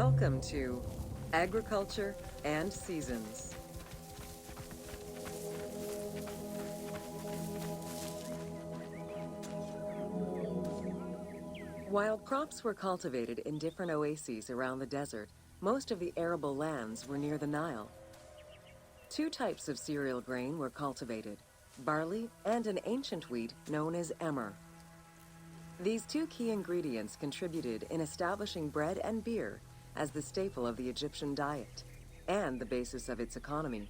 Welcome to Agriculture and Seasons. While crops were cultivated in different oases around the desert, most of the arable lands were near the Nile. Two types of cereal grain were cultivated, barley and an ancient wheat known as emmer. These two key ingredients contributed in establishing bread and beer as the staple of the Egyptian diet and the basis of its economy.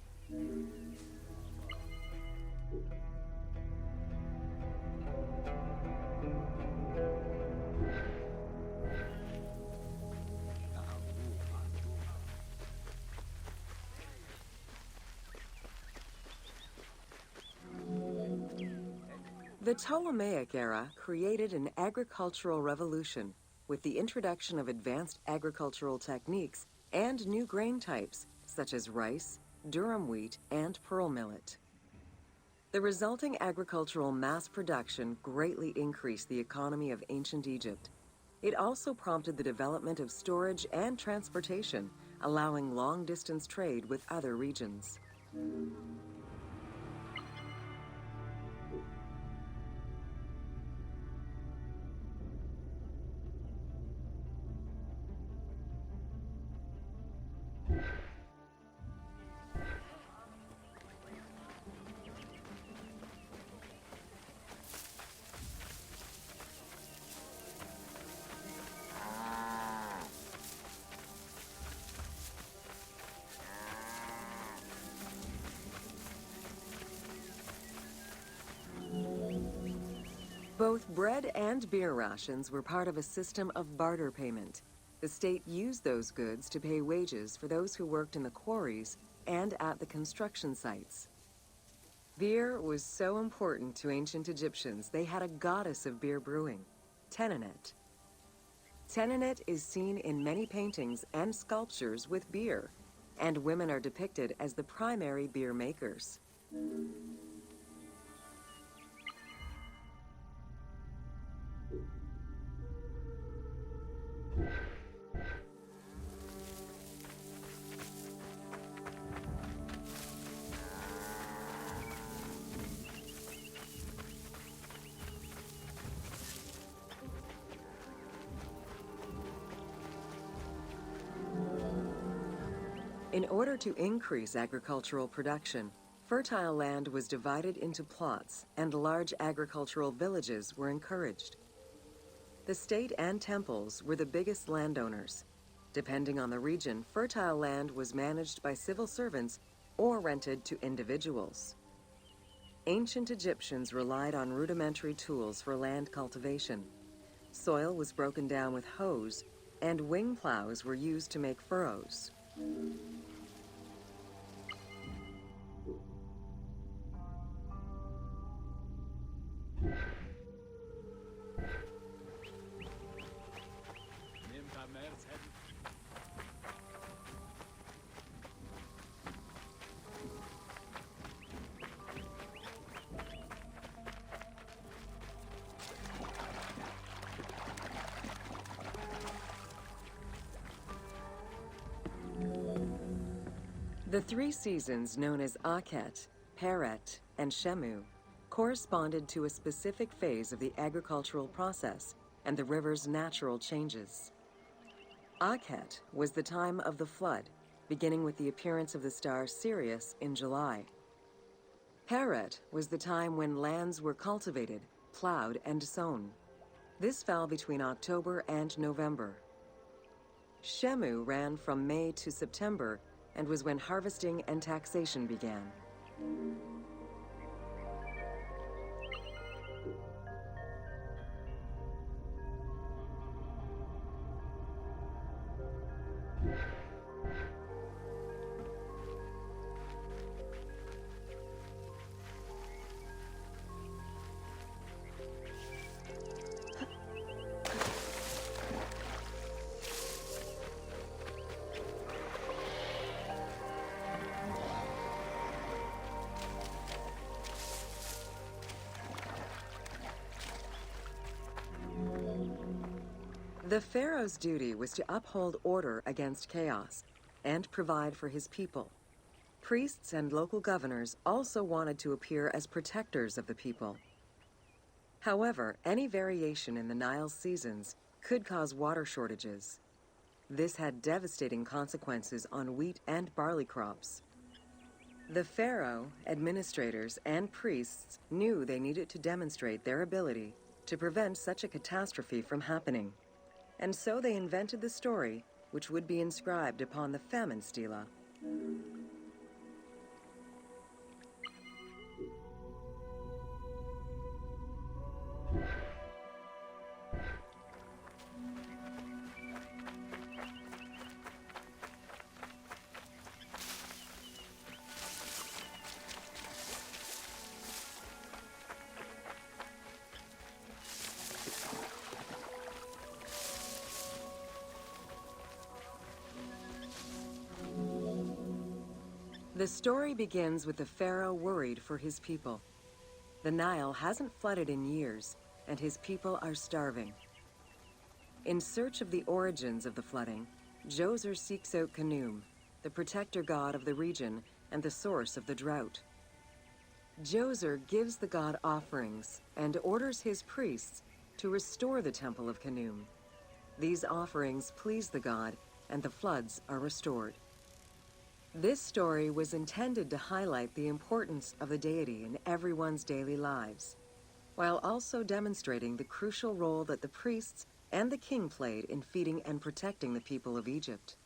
The Ptolemaic era created an agricultural revolution with the introduction of advanced agricultural techniques and new grain types such as rice, durum wheat, and pearl millet. The resulting agricultural mass production greatly increased the economy of ancient Egypt. It also prompted the development of storage and transportation, allowing long-distance trade with other regions. Both bread and beer rations were part of a system of barter payment. The state used those goods to pay wages for those who worked in the quarries and at the construction sites. Beer was so important to ancient Egyptians, they had a goddess of beer brewing, Tenenet. Tenenet is seen in many paintings and sculptures with beer, and women are depicted as the primary beer makers. In order to increase agricultural production, fertile land was divided into plots and large agricultural villages were encouraged. The state and temples were the biggest landowners. Depending on the region, fertile land was managed by civil servants or rented to individuals. Ancient Egyptians relied on rudimentary tools for land cultivation. Soil was broken down with hoes, and wing plows were used to make furrows. The three seasons known as Akhet, Peret, and Shemu corresponded to a specific phase of the agricultural process and the river's natural changes. Akhet was the time of the flood, beginning with the appearance of the star Sirius in July. Peret was the time when lands were cultivated, plowed, and sown. This fell between October and November. Shemu ran from May to September and was when harvesting and taxation began. The pharaoh's duty was to uphold order against chaos and provide for his people. Priests and local governors also wanted to appear as protectors of the people. However, any variation in the Nile's seasons could cause water shortages. This had devastating consequences on wheat and barley crops. The pharaoh, administrators, and priests knew they needed to demonstrate their ability to prevent such a catastrophe from happening. And so they invented the story, which would be inscribed upon the famine stela. The story begins with the pharaoh worried for his people. The Nile hasn't flooded in years, and his people are starving. In search of the origins of the flooding, Djoser seeks out Khnum, the protector god of the region and the source of the drought. Djoser gives the god offerings and orders his priests to restore the temple of Khnum. These offerings please the god, and the floods are restored. This story was intended to highlight the importance of the deity in everyone's daily lives, while also demonstrating the crucial role that the priests and the king played in feeding and protecting the people of Egypt.